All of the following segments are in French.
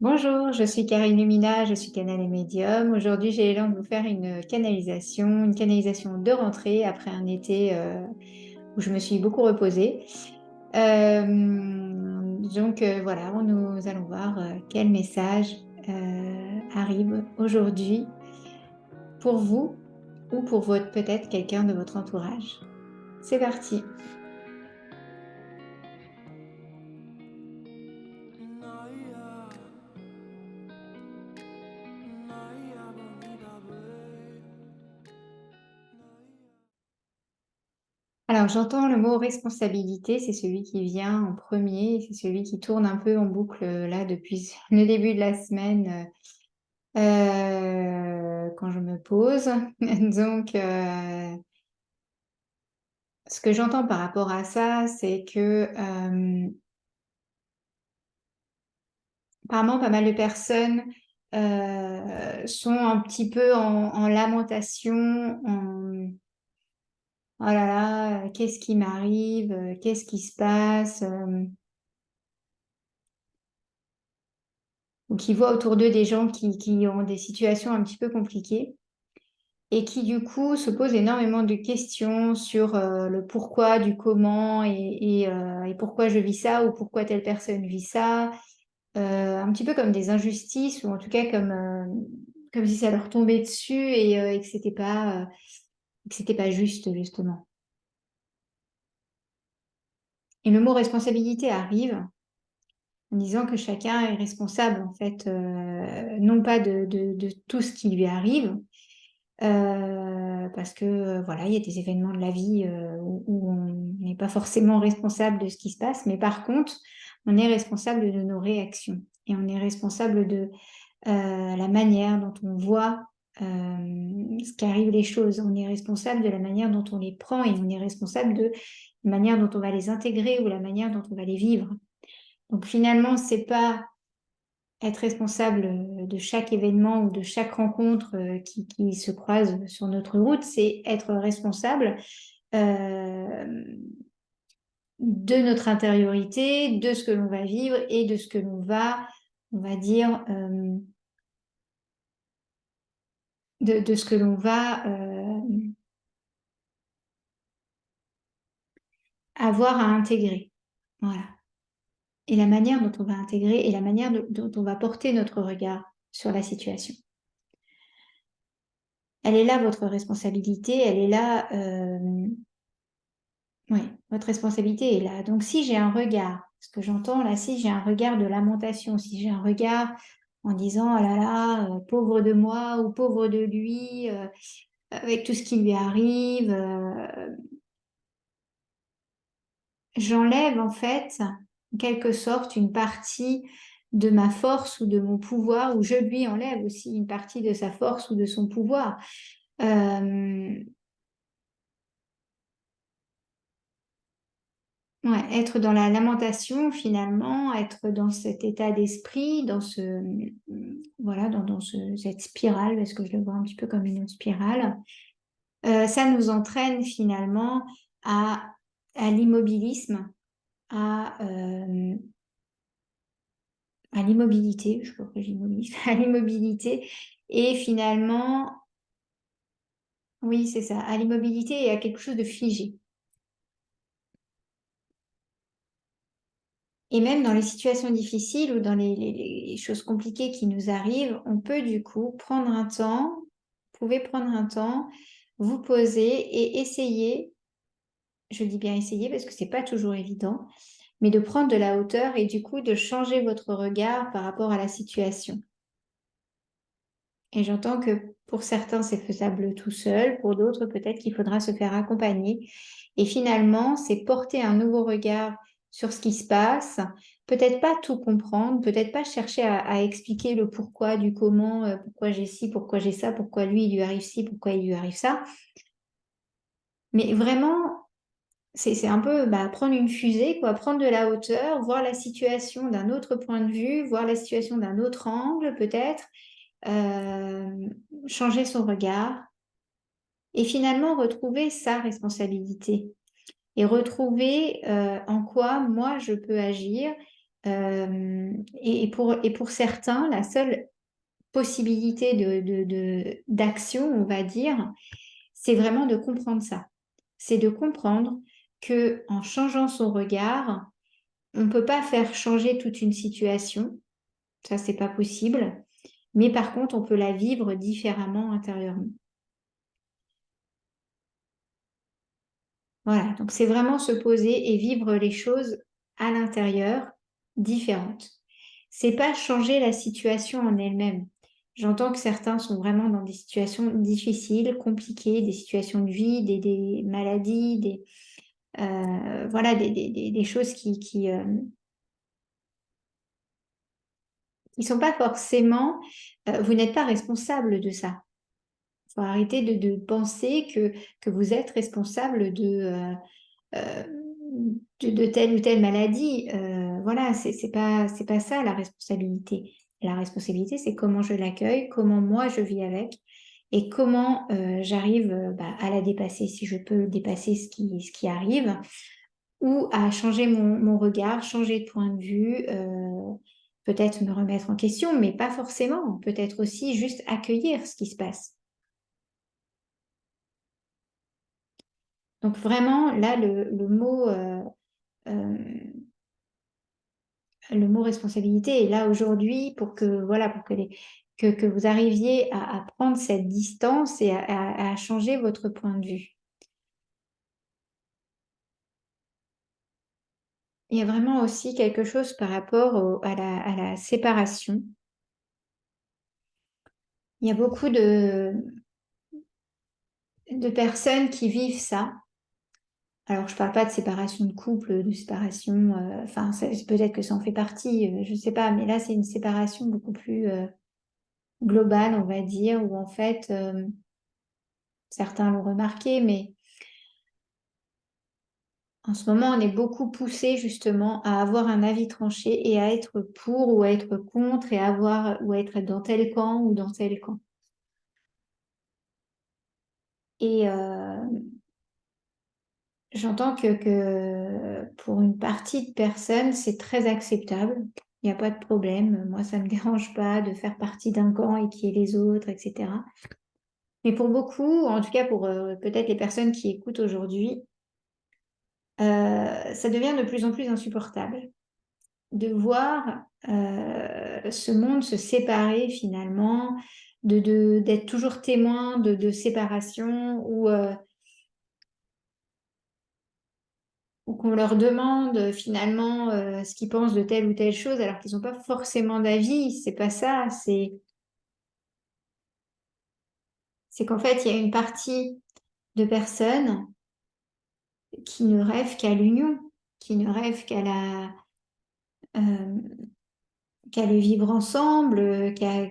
Bonjour, je suis Karine Lumina, je suis canal et médium. Aujourd'hui, j'ai l'élan de vous faire une canalisation de rentrée après un été où je me suis beaucoup reposée. Voilà, nous allons voir quel message arrive aujourd'hui pour vous ou pour peut-être quelqu'un de votre entourage. C'est parti. Alors, j'entends le mot responsabilité, c'est celui qui vient en premier, c'est celui qui tourne un peu en boucle là depuis le début de la semaine quand je me pose. Donc, ce que j'entends par rapport à ça, c'est que apparemment pas mal de personnes sont un petit peu en lamentation, oh là là, qu'est-ce qui m'arrive, qu'est-ce qui se passe ou qui voient autour d'eux des gens qui ont des situations un petit peu compliquées et qui du coup se posent énormément de questions sur le pourquoi, du comment et pourquoi je vis ça ou pourquoi telle personne vit ça. Un petit peu comme des injustices ou en tout cas comme si ça leur tombait dessus et que c'était pas juste justement. Et le mot responsabilité arrive en disant que chacun est responsable en fait, non pas de tout ce qui lui arrive, parce que voilà, il y a des événements de la vie où on n'est pas forcément responsable de ce qui se passe, mais par contre, on est responsable de nos réactions et on est responsable de la manière dont on voit ce qu'arrivent les choses. On est responsable de la manière dont on les prend et on est responsable de la manière dont on va les intégrer ou la manière dont on va les vivre. Donc finalement, c'est pas être responsable de chaque événement ou de chaque rencontre qui se croise sur notre route, c'est être responsable euh, de notre intériorité, de ce que l'on va vivre et de ce que l'on va, on va dire, de ce que l'on va avoir à intégrer. Voilà. Et la manière dont on va intégrer et la manière dont on va porter notre regard sur la situation. Elle est là, votre responsabilité, elle est là. Oui, votre responsabilité est là. Donc, si j'ai un regard, ce que j'entends là, si j'ai un regard de lamentation, si j'ai un regard en disant, oh là là, pauvre de moi ou pauvre de lui, avec tout ce qui lui arrive, j'enlève en fait, en quelque sorte, une partie de ma force ou de mon pouvoir, ou je lui enlève aussi une partie de sa force ou de son pouvoir. Euh, Ouais, être dans la lamentation finalement, être dans cet état d'esprit, voilà, cette spirale, parce que je le vois un petit peu comme une spirale, ça nous entraîne finalement à, à l'immobilisme, à, euh, à l'immobilité, je sais pas pourquoi j'immobilise, à l'immobilité, et finalement, oui, c'est ça, à l'immobilité et à quelque chose de figé. Et même dans les situations difficiles ou dans les choses compliquées qui nous arrivent, on peut du coup prendre un temps, vous pouvez prendre un temps, vous poser et essayer, je dis bien essayer parce que c'est pas toujours évident, mais de prendre de la hauteur et du coup de changer votre regard par rapport à la situation. Et j'entends que pour certains c'est faisable tout seul, pour d'autres peut-être qu'il faudra se faire accompagner. Et finalement, c'est porter un nouveau regard sur ce qui se passe, peut-être pas tout comprendre, peut-être pas chercher à expliquer le pourquoi, du comment, pourquoi j'ai ci, pourquoi j'ai ça, pourquoi lui il lui arrive ci, pourquoi il lui arrive ça, mais vraiment c'est un peu prendre une fusée, quoi, prendre de la hauteur, voir la situation d'un autre point de vue, voir la situation d'un autre angle peut-être, euh, changer son regard et finalement retrouver sa responsabilité et retrouver en quoi moi je peux agir Et pour certains, la seule possibilité d'action, on va dire, c'est vraiment de comprendre ça. C'est de comprendre que en changeant son regard, on ne peut pas faire changer toute une situation, ça c'est pas possible, mais par contre on peut la vivre différemment intérieurement. Voilà, donc c'est vraiment se poser et vivre les choses à l'intérieur différentes. C'est pas changer la situation en elle-même. J'entends que certains sont vraiment dans des situations difficiles, compliquées, des situations de vie, des maladies, voilà, des choses qui sont pas forcément. Vous n'êtes pas responsable de ça. Il faut arrêter de penser que vous êtes responsable euh, de telle ou telle maladie. Voilà, c'est pas ça la responsabilité. La responsabilité, c'est comment je l'accueille, comment moi je vis avec et comment j'arrive à la dépasser, si je peux dépasser ce qui arrive, ou à changer mon regard, changer de point de vue, peut-être me remettre en question, mais pas forcément, peut-être aussi juste accueillir ce qui se passe. Donc vraiment, là, euh, le mot responsabilité est là aujourd'hui pour que, voilà, pour que vous arriviez à prendre cette distance et à changer votre point de vue. Il y a vraiment aussi quelque chose par rapport à la séparation. Il y a beaucoup de personnes qui vivent ça. Alors, je ne parle pas de séparation de couple, de séparation, enfin, peut-être que ça en fait partie, je ne sais pas, mais là, c'est une séparation beaucoup plus globale, on va dire, où en fait, certains l'ont remarqué, mais en ce moment, on est beaucoup poussé justement à avoir un avis tranché et à être pour ou à être contre et à avoir ou à être dans tel camp ou dans tel camp. Et j'entends que pour une partie de personnes, c'est très acceptable. Il n'y a pas de problème. Moi, ça ne me dérange pas de faire partie d'un camp et qui est les autres, etc. Mais pour beaucoup, en tout cas pour peut-être les personnes qui écoutent aujourd'hui, ça devient de plus en plus insupportable de voir ce monde se séparer finalement, d'être toujours témoin de séparation ou qu'on leur demande finalement ce qu'ils pensent de telle ou telle chose alors qu'ils n'ont pas forcément d'avis. C'est pas ça, c'est qu'en fait, il y a une partie de personnes qui ne rêvent qu'à l'union, qui ne rêvent euh, qu'à le vivre ensemble, qu'à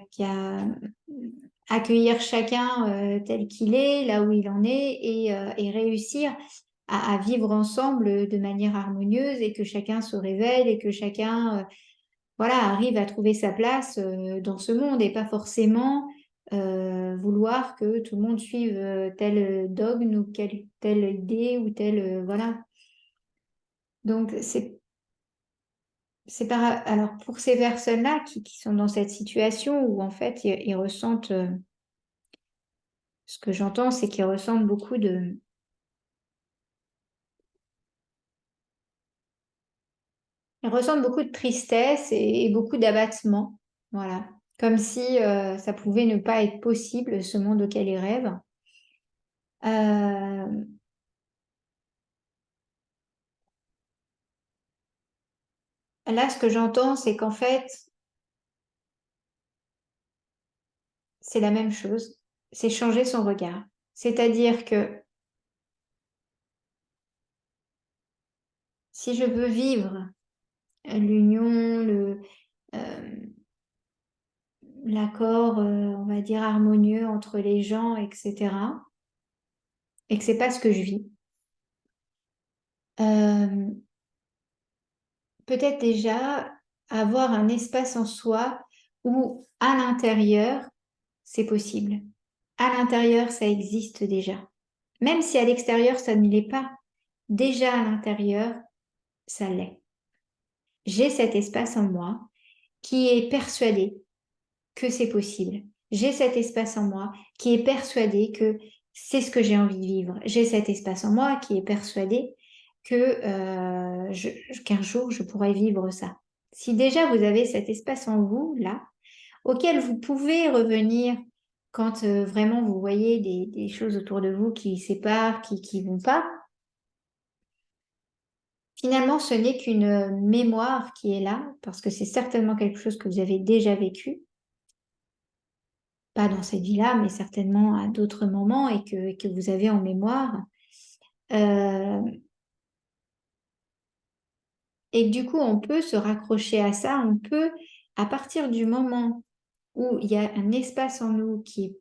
accueillir chacun tel qu'il est, là où il en est, et réussir à vivre ensemble de manière harmonieuse et que chacun se révèle et que chacun voilà, arrive à trouver sa place dans ce monde et pas forcément vouloir que tout le monde suive tel dogme ou telle idée ou telle voilà. Donc alors pour ces personnes-là qui sont dans cette situation où en fait ils ressentent ce que j'entends c'est qu'ils ressentent ils ressentent beaucoup de tristesse et beaucoup d'abattement, voilà, comme si ça pouvait ne pas être possible ce monde auquel ils rêvent. Euh, Là ce que j'entends c'est qu'en fait c'est la même chose, c'est changer son regard, c'est-à-dire que si je veux vivre l'union, euh, l'accord, on va dire, harmonieux entre les gens, etc., et que c'est pas ce que je vis, euh, peut-être déjà avoir un espace en soi où à l'intérieur, c'est possible. À l'intérieur, ça existe déjà. Même si à l'extérieur, ça ne l'est pas, déjà à l'intérieur, ça l'est. j'ai cet espace en moi qui est persuadé que c'est possible. J'ai cet espace en moi qui est persuadé que c'est ce que j'ai envie de vivre. J'ai cet espace en moi qui est persuadé que qu'un jour je pourrais vivre ça. Si déjà vous avez cet espace en vous, là, auquel vous pouvez revenir quand vraiment vous voyez des choses autour de vous qui séparent, qui vont pas, finalement ce n'est qu'une mémoire qui est là, parce que c'est certainement quelque chose que vous avez déjà vécu, pas dans cette vie-là, mais certainement à d'autres moments et que vous avez en mémoire. Euh, et que du coup, on peut se raccrocher à ça, on peut, à partir du moment où il y a un espace en nous qui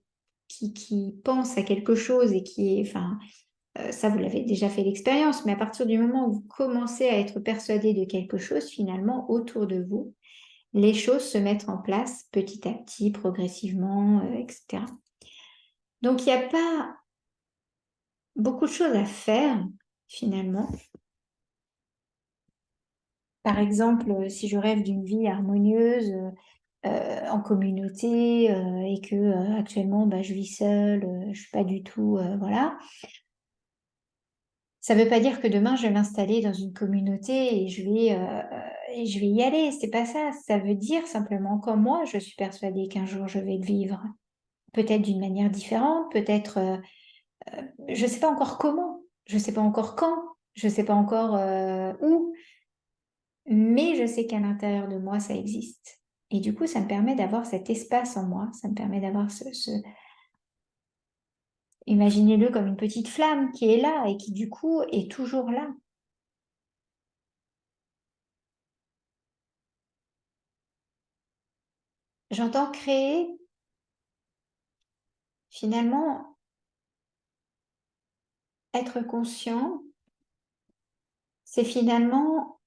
pense à quelque chose et qui est, enfin, ça vous l'avez déjà fait l'expérience, mais à partir du moment où vous commencez à être persuadé de quelque chose, finalement, autour de vous, les choses se mettent en place petit à petit, progressivement, etc. Donc, il n'y a pas beaucoup de choses à faire, finalement. Par exemple, si je rêve d'une vie harmonieuse en communauté et que actuellement bah, je vis seule, je suis pas du tout, voilà. Ça veut pas dire que demain je vais m'installer dans une communauté et je vais y aller. C'est pas ça. Ça veut dire simplement comme moi, je suis persuadée qu'un jour je vais le vivre. Peut-être d'une manière différente, peut-être, je sais pas encore comment, je sais pas encore quand, je sais pas encore où. Mais je sais qu'à l'intérieur de moi, ça existe. Et du coup, ça me permet d'avoir cet espace en moi, ça me permet d'avoir imaginez-le comme une petite flamme qui est là et qui du coup est toujours là. J'entends créer, finalement, être conscient, c'est finalement,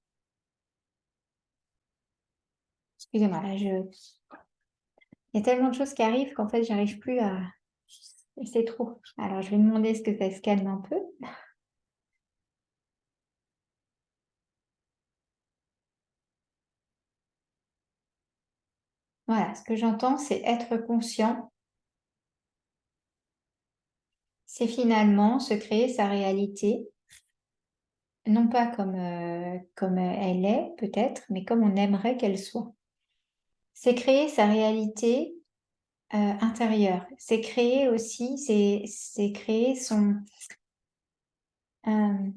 excusez-moi, là, il y a tellement de choses qui arrivent qu'en fait, j'arrive plus à, c'est trop. Alors, je vais demander ce que ça se calme un peu. Voilà, ce que j'entends, c'est être conscient. C'est finalement se créer sa réalité, non pas comme elle est, peut-être, mais comme on aimerait qu'elle soit. C'est créer sa réalité intérieure. C'est créer aussi, c'est créer euh,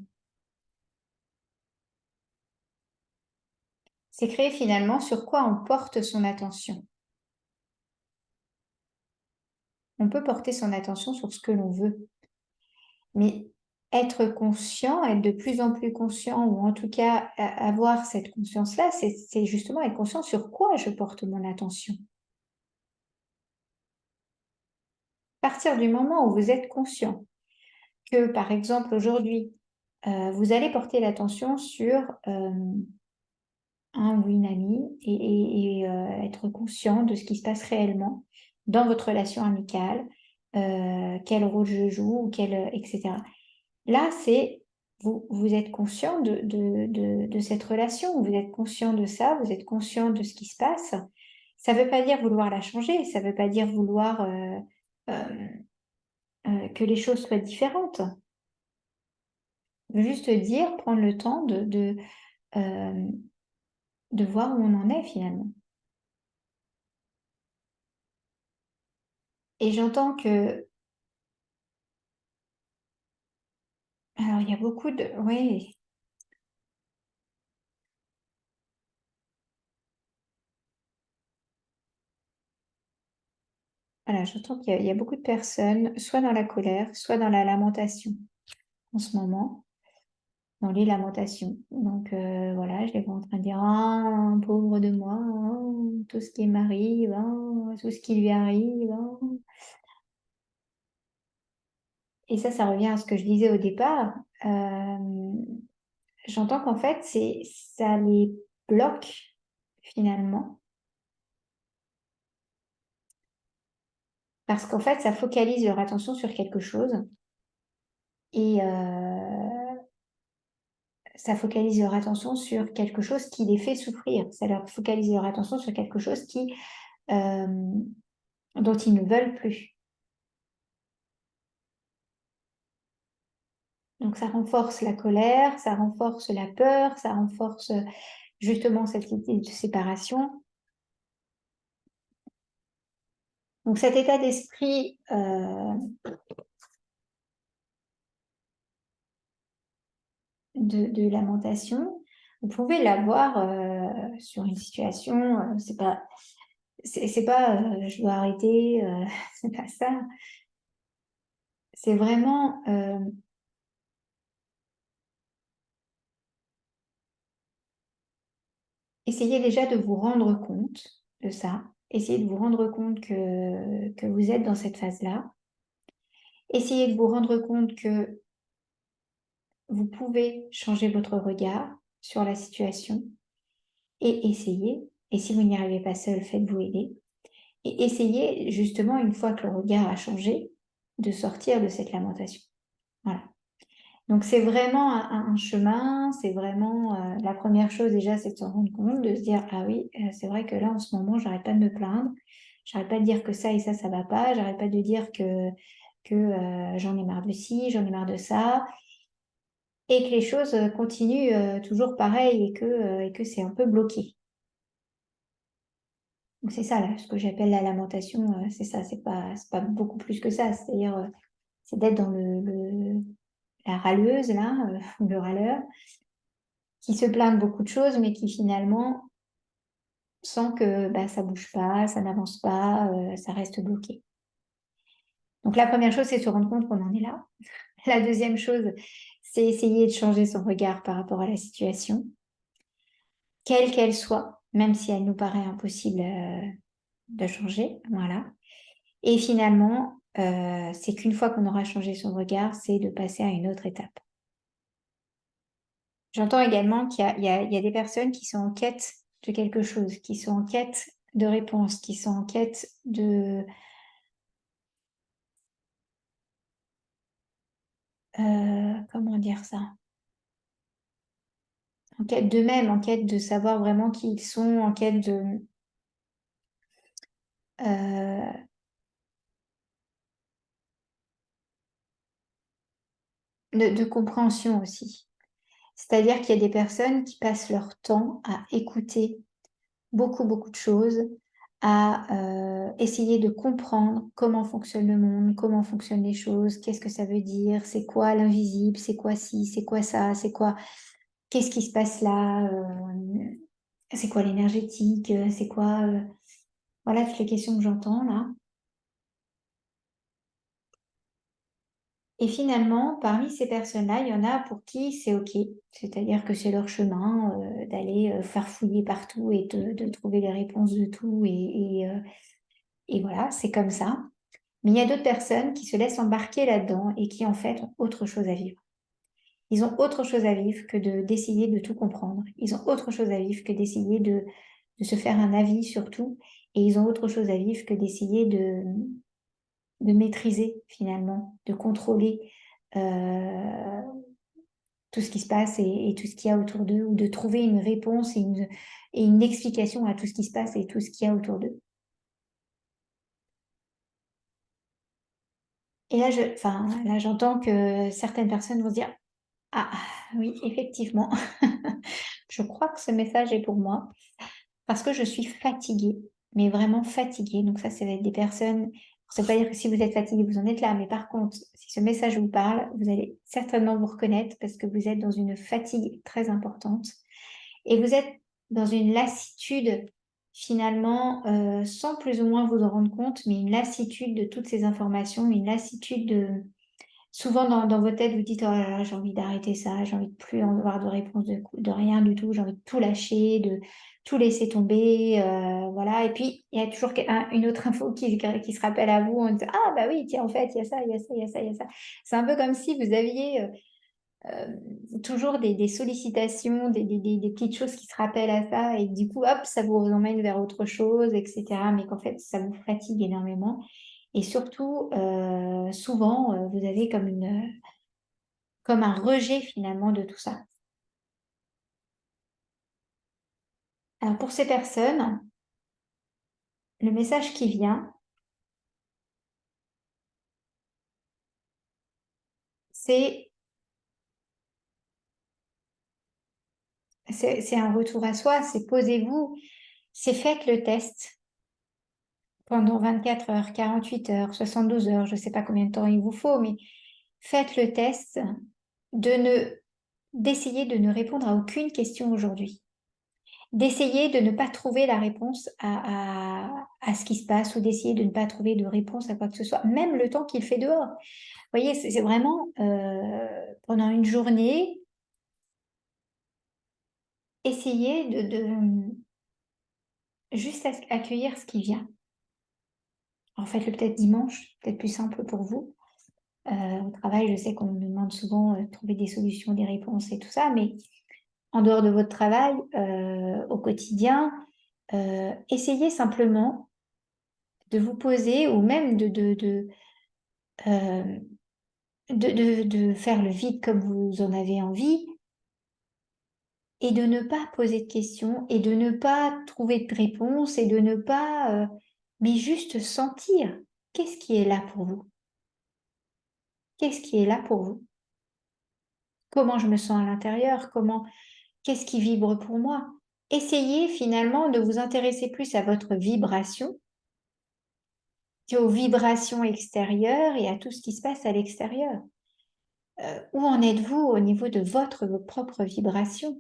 c'est créer finalement sur quoi on porte son attention. On peut porter son attention sur ce que l'on veut, mais être conscient, être de plus en plus conscient, ou en tout cas avoir cette conscience-là, c'est justement être conscient sur quoi je porte mon attention. À partir du moment où vous êtes conscient que, par exemple, aujourd'hui, vous allez porter l'attention sur un ou une amie et être conscient de ce qui se passe réellement dans votre relation amicale, quel rôle je joue, etc. Là, c'est vous êtes conscient de cette relation, vous êtes conscient de ça, vous êtes conscient de ce qui se passe. Ça ne veut pas dire vouloir la changer, ça ne veut pas dire vouloir euh, que les choses soient différentes. Juste dire, prendre le temps euh, de voir où on en est finalement. Et j'entends que, alors il y a beaucoup de, oui, voilà, j'entends qu'il y a beaucoup de personnes, soit dans la colère, soit dans la lamentation en ce moment, dans les lamentations. Donc voilà, je les vois en train de dire, ah, pauvre de moi, oh, tout ce qui m'arrive, oh, tout ce qui lui arrive. Oh. Et ça revient à ce que je disais au départ. J'entends qu'en fait, ça les bloque finalement, parce qu'en fait, ça focalise leur attention sur quelque chose. Et ça focalise leur attention sur quelque chose qui les fait souffrir. Ça leur focalise leur attention sur quelque chose dont ils ne veulent plus. Donc ça renforce la colère, ça renforce la peur, ça renforce justement cette idée de séparation. Donc cet état d'esprit de lamentation, vous pouvez l'avoir sur une situation, c'est pas je dois arrêter, c'est pas ça. C'est vraiment essayez déjà de vous rendre compte de ça. Essayez de vous rendre compte que vous êtes dans cette phase-là. Essayez de vous rendre compte que vous pouvez changer votre regard sur la situation et essayez. Et si vous n'y arrivez pas seul, faites-vous aider. Et essayez justement, une fois que le regard a changé, de sortir de cette lamentation. Voilà. Donc c'est vraiment un chemin, c'est vraiment la première chose déjà, c'est de s'en rendre compte, de se dire ah oui, c'est vrai que là en ce moment, j'arrête pas de me plaindre, j'arrête pas de dire que ça et ça va pas, j'arrête pas de dire que j'en ai marre de ci, j'en ai marre de ça, et que les choses continuent toujours pareil et que c'est un peu bloqué. Donc c'est ça là, ce que j'appelle la lamentation, c'est ça, c'est pas beaucoup plus que ça, c'est-à-dire c'est d'être dans la râleuse là, ou le râleur, qui se plaint de beaucoup de choses, mais qui finalement sent que bah, ça bouge pas, ça n'avance pas, ça reste bloqué. Donc la première chose, c'est se rendre compte qu'on en est là. La deuxième chose, c'est essayer de changer son regard par rapport à la situation, quelle qu'elle soit, même si elle nous paraît impossible de changer. Voilà. Et finalement, c'est qu'une fois qu'on aura changé son regard, c'est de passer à une autre étape. J'entends également qu'il y a des personnes qui sont en quête de quelque chose, qui sont en quête de réponses, qui sont en quête de... comment dire ça? En quête d'eux-mêmes, en quête de savoir vraiment qui ils sont, en quête euh, de compréhension aussi. C'est-à-dire qu'il y a des personnes qui passent leur temps à écouter beaucoup de choses, à essayer de comprendre comment fonctionne le monde, comment fonctionnent les choses, qu'est-ce que ça veut dire, c'est quoi l'invisible, c'est quoi ci, c'est quoi ça, c'est quoi, qu'est-ce qui se passe là, c'est quoi l'énergétique, c'est quoi, voilà toutes les questions que j'entends là. Et finalement, parmi ces personnes-là, il y en a pour qui c'est OK. C'est-à-dire que c'est leur chemin d'aller farfouiller partout et de trouver les réponses de tout. Et voilà, c'est comme ça. Mais il y a d'autres personnes qui se laissent embarquer là-dedans et qui en fait ont autre chose à vivre. Ils ont autre chose à vivre que d'essayer de tout comprendre. Ils ont autre chose à vivre que d'essayer de se faire un avis sur tout. Et ils ont autre chose à vivre que d'essayer de maîtriser finalement, de contrôler tout ce qui se passe et tout ce qu'il y a autour d'eux, ou de trouver une réponse et une explication à tout ce qui se passe et tout ce qu'il y a autour d'eux. Et là, j'entends que certaines personnes vont se dire, ah oui, effectivement, je crois que ce message est pour moi parce que je suis fatiguée, mais vraiment fatiguée. Donc ça va être des personnes, ça ne veut pas dire que si vous êtes fatigué, vous en êtes là, mais par contre, si ce message vous parle, vous allez certainement vous reconnaître parce que vous êtes dans une fatigue très importante et vous êtes dans une lassitude finalement, sans plus ou moins vous en rendre compte, mais une lassitude de toutes ces informations, une lassitude de... Souvent dans votre tête, vous dites, oh là là, j'ai envie d'arrêter ça, j'ai envie de plus avoir de réponse de rien du tout, j'ai envie de tout lâcher, de tout laisser tomber, voilà. Et puis, il y a toujours une autre info qui se rappelle à vous en disant, ah bah oui, tiens, en fait, il y a ça, il y a ça, il y a ça, il y a ça. C'est un peu comme si vous aviez toujours des sollicitations, des petites choses qui se rappellent à ça, et du coup, hop, ça vous emmène vers autre chose, etc. Mais qu'en fait, ça vous fatigue énormément. Et surtout, souvent, vous avez comme un rejet finalement de tout ça. Alors pour ces personnes, le message qui vient, c'est un retour à soi, c'est posez-vous, c'est faites le test pendant 24 heures, 48 heures, 72 heures, je ne sais pas combien de temps il vous faut, mais faites le test d'essayer de ne répondre à aucune question aujourd'hui. D'essayer de ne pas trouver la réponse à ce qui se passe ou d'essayer de ne pas trouver de réponse à quoi que ce soit, même le temps qu'il fait dehors. Vous voyez, c'est vraiment pendant une journée, essayer de juste accueillir ce qui vient. En fait, peut-être dimanche, peut-être plus simple pour vous. Au travail, je sais qu'on nous demande souvent de trouver des solutions, des réponses et tout ça, mais en dehors de votre travail, au quotidien, essayez simplement de vous poser ou même euh, de faire le vide comme vous en avez envie et de ne pas poser de questions et de ne pas trouver de réponse et de ne pas, mais juste sentir qu'est-ce qui est là pour vous. Qu'est-ce qui est là pour vous? Comment je me sens à l'intérieur? Qu'est-ce qui vibre pour moi? Essayez finalement de vous intéresser plus à votre vibration qu'aux vibrations extérieures et à tout ce qui se passe à l'extérieur. Où en êtes-vous au niveau de votre propre vibration?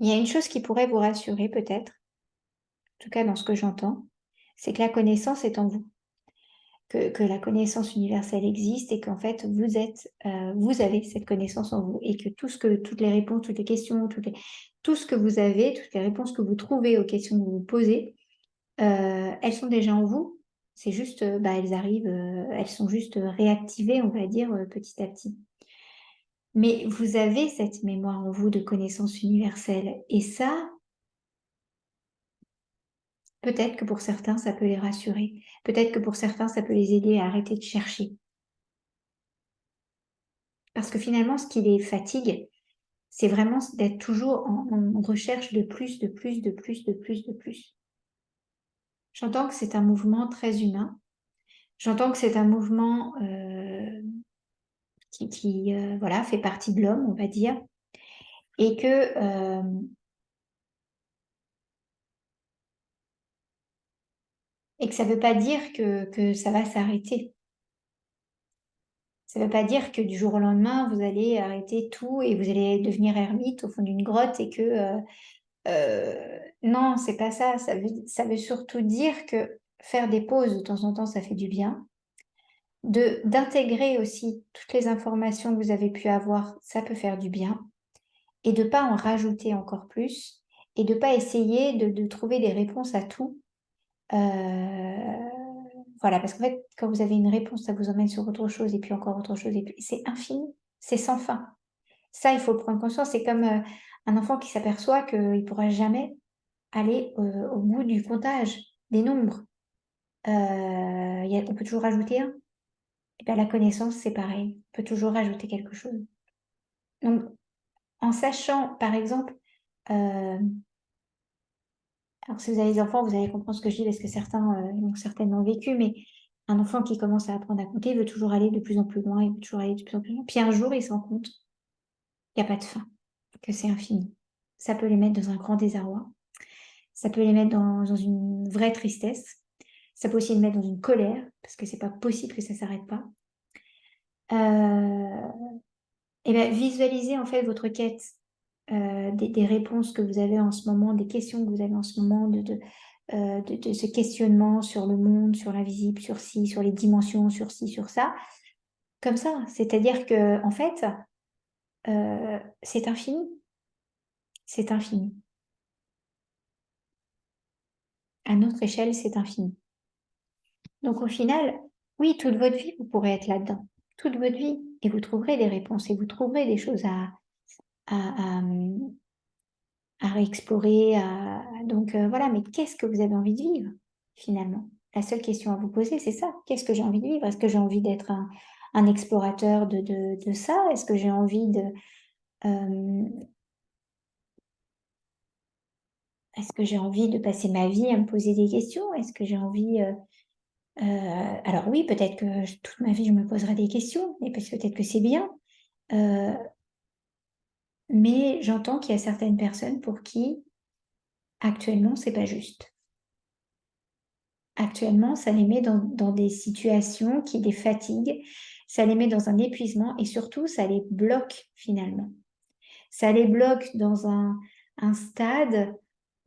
Il y a une chose qui pourrait vous rassurer peut-être, en tout cas dans ce que j'entends, c'est que la connaissance est en vous, que la connaissance universelle existe et qu'en fait vous avez cette connaissance en vous et que toutes les réponses, toutes les questions, tout ce que vous avez, toutes les réponses que vous trouvez aux questions que vous vous posez, elles sont déjà en vous. C'est juste, elles arrivent, elles sont juste réactivées, on va dire, petit à petit. Mais vous avez cette mémoire en vous de connaissance universelle. Et ça, peut-être que pour certains, ça peut les rassurer. Peut-être que pour certains, ça peut les aider à arrêter de chercher. Parce que finalement, ce qui les fatigue, c'est vraiment d'être toujours en recherche de plus, de plus, de plus, de plus, de plus. J'entends que c'est un mouvement très humain. J'entends que c'est un mouvement qui voilà, fait partie de l'homme, on va dire. Et et que ça ne veut pas dire que ça va s'arrêter. Ça ne veut pas dire que du jour au lendemain, vous allez arrêter tout et vous allez devenir ermite au fond d'une grotte et que non, c'est pas ça. Ça veut surtout dire que faire des pauses de temps en temps, ça fait du bien. D'intégrer aussi toutes les informations que vous avez pu avoir, ça peut faire du bien. Et de pas en rajouter encore plus et de pas essayer de trouver des réponses à tout. Voilà, parce qu'en fait, quand vous avez une réponse, ça vous emmène sur autre chose et puis encore autre chose et puis c'est infini, c'est sans fin. Ça, il faut prendre conscience. C'est comme un enfant qui s'aperçoit qu'il ne pourra jamais aller au bout du comptage des nombres. On peut toujours rajouter un. Et bien, la connaissance, c'est pareil. On peut toujours rajouter quelque chose. Donc, en sachant, par exemple, euh, alors si vous avez des enfants, vous allez comprendre ce que je dis parce que certains l'ont certainement vécu, mais un enfant qui commence à apprendre à compter veut toujours aller de plus en plus loin, il veut toujours aller de plus en plus loin. Puis un jour, il se rend compte qu'il n'y a pas de fin, que c'est infini. Ça peut les mettre dans un grand désarroi. Ça peut les mettre dans une vraie tristesse. Ça peut aussi les mettre dans une colère, parce que c'est pas possible que ça s'arrête pas. Et bien, visualisez en fait votre quête, des réponses que vous avez en ce moment, des questions que vous avez en ce moment, de ce questionnement sur le monde, sur l'invisible, sur ci, sur les dimensions, sur ci, sur ça. Comme ça, c'est-à-dire que en fait, c'est infini. C'est infini. À notre échelle, c'est infini. Donc au final, oui, toute votre vie, vous pourrez être là-dedans. Toute votre vie. Et vous trouverez des réponses et vous trouverez des choses à, à, à réexplorer. Donc voilà, mais qu'est-ce que vous avez envie de vivre finalement? La seule question à vous poser, c'est ça. Qu'est-ce que j'ai envie de vivre? Est-ce que j'ai envie d'être un explorateur de ça? Est-ce que j'ai envie de... est-ce que j'ai envie de passer ma vie à me poser des questions? Est-ce que j'ai envie... alors oui, peut-être que toute ma vie, je me poserai des questions, et peut-être que c'est bien. Mais j'entends qu'il y a certaines personnes pour qui, actuellement, c'est pas juste. Actuellement, ça les met dans des situations qui les fatiguent, ça les met dans un épuisement et surtout, ça les bloque finalement. Ça les bloque dans un stade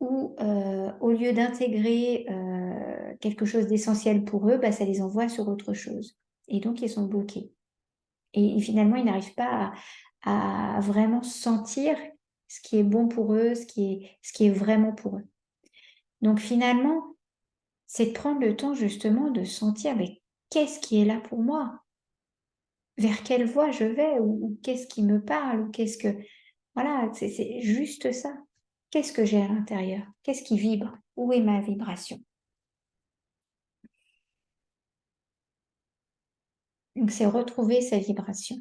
où, au lieu d'intégrer quelque chose d'essentiel pour eux, bah, ça les envoie sur autre chose. Et donc, ils sont bloqués. Et finalement, ils n'arrivent pas à vraiment sentir ce qui est bon pour eux, ce qui est vraiment pour eux. Donc finalement, c'est de prendre le temps justement de sentir mais qu'est-ce qui est là pour moi? Vers quelle voie je vais? Ou qu'est-ce qui me parle? Ou qu'est-ce que... Voilà, c'est juste ça. Qu'est-ce que j'ai à l'intérieur? Qu'est-ce qui vibre? Où est ma vibration? Donc c'est retrouver sa vibration.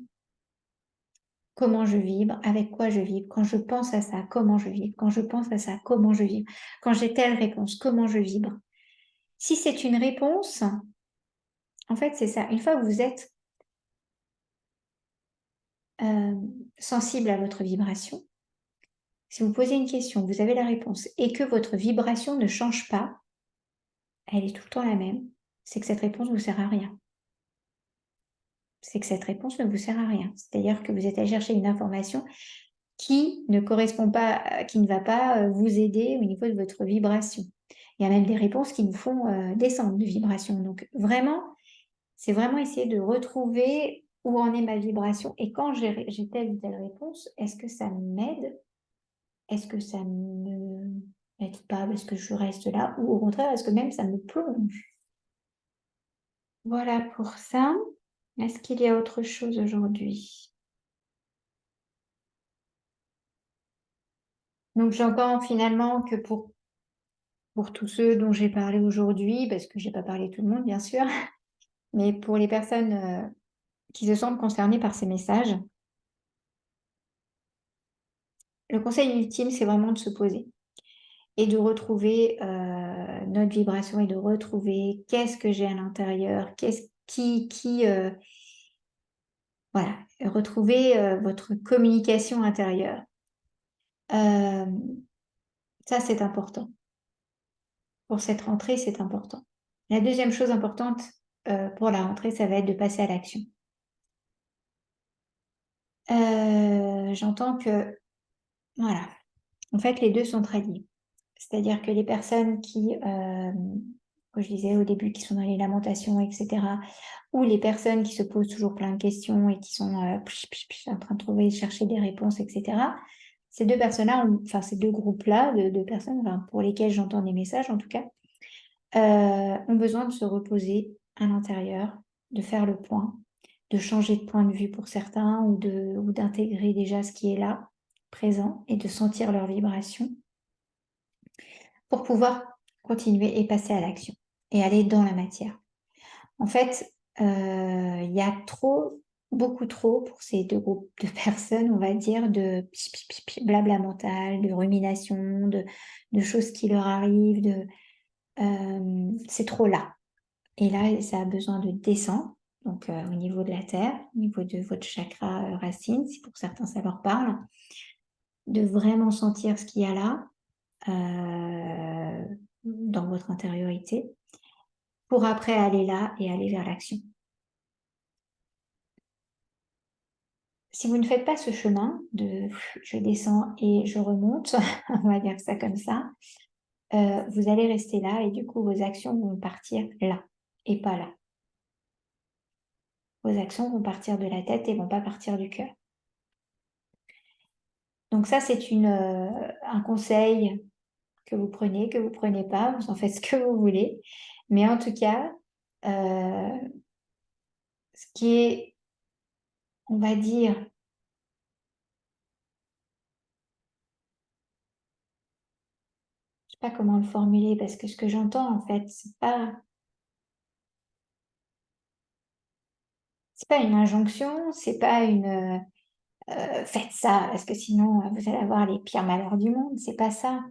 Comment je vibre, avec quoi je vibre, quand je pense à ça, comment je vibre, quand je pense à ça, comment je vibre, quand j'ai telle réponse, comment je vibre. Si c'est une réponse, en fait, c'est ça. Une fois que vous êtes sensible à votre vibration, si vous posez une question, vous avez la réponse et que votre vibration ne change pas, elle est tout le temps la même, c'est que cette réponse ne vous sert à rien. C'est que cette réponse ne vous sert à rien. C'est-à-dire que vous êtes allé chercher une information qui ne correspond pas, qui ne va pas vous aider au niveau de votre vibration. Il y a même des réponses qui nous font descendre de vibration. Donc vraiment, c'est vraiment essayer de retrouver où en est ma vibration et quand j'ai telle ou telle réponse, est-ce que ça m'aide? Est-ce que ça me m'aide pas parce que je reste là? Ou au contraire, est-ce que même ça me plonge? Voilà pour ça. Est-ce qu'il y a autre chose aujourd'hui? Donc j'entends finalement que pour tous ceux dont j'ai parlé aujourd'hui, parce que j'ai pas parlé tout le monde bien sûr, mais pour les personnes qui se sentent concernées par ces messages, le conseil ultime, c'est vraiment de se poser et de retrouver notre vibration et de retrouver qu'est-ce que j'ai à l'intérieur, voilà, retrouver votre communication intérieure. Euh, Ça, c'est important. Pour cette rentrée, c'est important. La deuxième chose importante pour la rentrée, ça va être de passer à l'action. J'entends que, voilà, en fait, les deux sont très liés. C'est-à-dire que les personnes qui, comme je disais au début, qui sont dans les lamentations, etc., ou les personnes qui se posent toujours plein de questions et qui sont en train de trouver, chercher des réponses, etc., ces deux personnes-là, enfin ces deux groupes-là de personnes, enfin, pour lesquelles j'entends des messages en tout cas, ont besoin de se reposer à l'intérieur, de faire le point, de changer de point de vue pour certains ou d'intégrer déjà ce qui est là, présent, et de sentir leur vibration pour pouvoir continuer et passer à l'action et aller dans la matière. En fait, il y a beaucoup trop pour ces deux groupes de personnes, on va dire, de blabla mental, de rumination, de choses qui leur arrivent, c'est trop là. Et là, ça a besoin de descendre, donc au niveau de la terre, au niveau de votre chakra racine, si pour certains ça leur parle, de vraiment sentir ce qu'il y a là dans votre intériorité, pour après aller là et aller vers l'action. Si vous ne faites pas ce chemin de je descends et je remonte, on va dire ça comme ça, vous allez rester là et du coup vos actions vont partir là et pas là. Vos actions vont partir de la tête et vont pas partir du cœur. Donc ça, c'est un conseil que vous prenez pas, vous en faites ce que vous voulez. Mais en tout cas, ce qui est, on va dire, je sais pas comment le formuler, parce que ce que j'entends, en fait, C'est pas une injonction, c'est pas une faites ça parce que sinon vous allez avoir les pires malheurs du monde. C'est pas ça.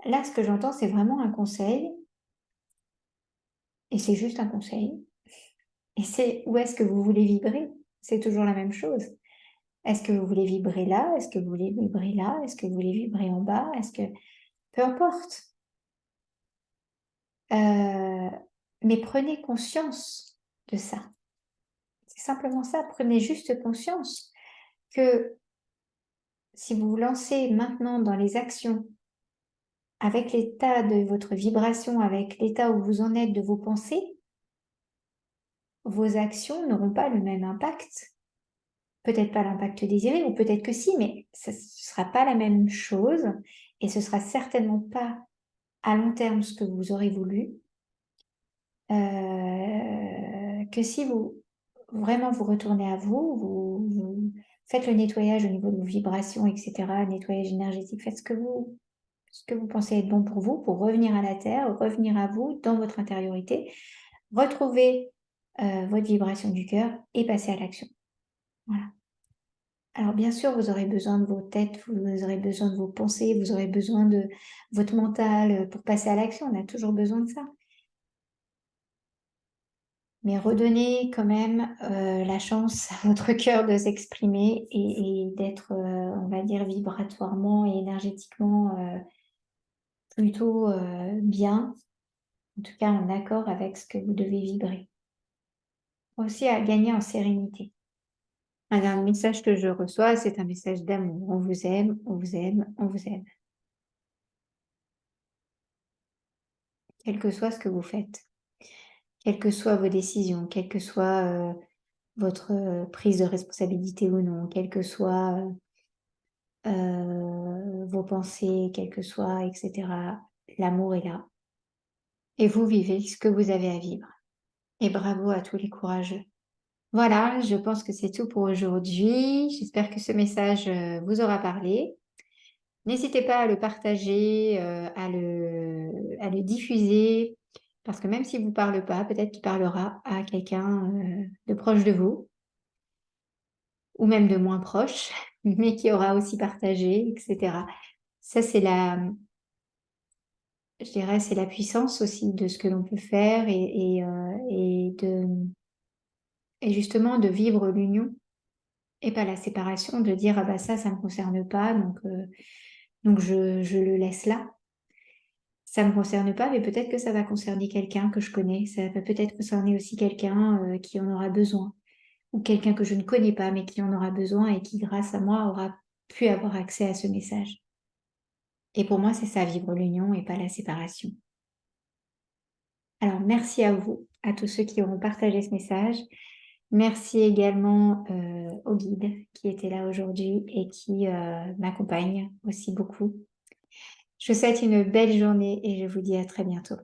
Là, ce que j'entends, c'est vraiment un conseil, et c'est juste un conseil. Et c'est où est-ce que vous voulez vibrer? C'est toujours la même chose. Est-ce que vous voulez vibrer là? Est-ce que vous voulez vibrer là? Est-ce que vous voulez vibrer en bas? Est-ce que... Peu importe. Mais prenez conscience de ça. C'est simplement ça. Prenez juste conscience que si vous vous lancez maintenant dans les actions avec l'état de votre vibration, avec l'état où vous en êtes de vos pensées, vos actions n'auront pas le même impact. Peut-être pas l'impact désiré, ou peut-être que si, mais ce ne sera pas la même chose, et ce sera certainement pas à long terme ce que vous aurez voulu, que si vous vraiment vous retournez à vous, vous faites le nettoyage au niveau de vos vibrations, etc., nettoyage énergétique, faites ce que vous pensez être bon pour vous, pour revenir à la terre, revenir à vous, dans votre intériorité, retrouver votre vibration du cœur et passer à l'action. Voilà. Alors bien sûr, vous aurez besoin de vos têtes, vous aurez besoin de vos pensées, vous aurez besoin de votre mental pour passer à l'action. On a toujours besoin de ça. Mais redonnez quand même la chance à votre cœur de s'exprimer et d'être, on va dire, vibratoirement et énergétiquement plutôt bien, en tout cas en accord avec ce que vous devez vibrer. Aussi à gagner en sérénité. Alors, le message que je reçois, c'est un message d'amour. On vous aime, on vous aime, on vous aime. Quel que soit ce que vous faites, quelles que soient vos décisions, quelle que soit votre prise de responsabilité ou non, quelles que soient vos pensées, quelles que soient, etc. L'amour est là. Et vous vivez ce que vous avez à vivre. Et bravo à tous les courageux. Voilà, je pense que c'est tout pour aujourd'hui. J'espère que ce message vous aura parlé. N'hésitez pas à le partager, à le diffuser, parce que même s'il ne vous parle pas, peut-être qu'il parlera à quelqu'un de proche de vous, ou même de moins proche, mais qui aura aussi partagé, etc. Ça, je dirais, c'est la puissance aussi de ce que l'on peut faire et justement de vivre l'union et pas la séparation, de dire, ah bah ça ne me concerne pas, donc je le laisse là. Ça ne me concerne pas, mais peut-être que ça va concerner quelqu'un que je connais. Ça va peut-être concerner aussi quelqu'un qui en aura besoin. Ou quelqu'un que je ne connais pas, mais qui en aura besoin et qui, grâce à moi, aura pu avoir accès à ce message. Et pour moi, c'est ça, vivre l'union et pas la séparation. Alors, merci à vous, à tous ceux qui auront partagé ce message. Merci également au guide qui était là aujourd'hui et qui m'accompagne aussi beaucoup. Je vous souhaite une belle journée et je vous dis à très bientôt.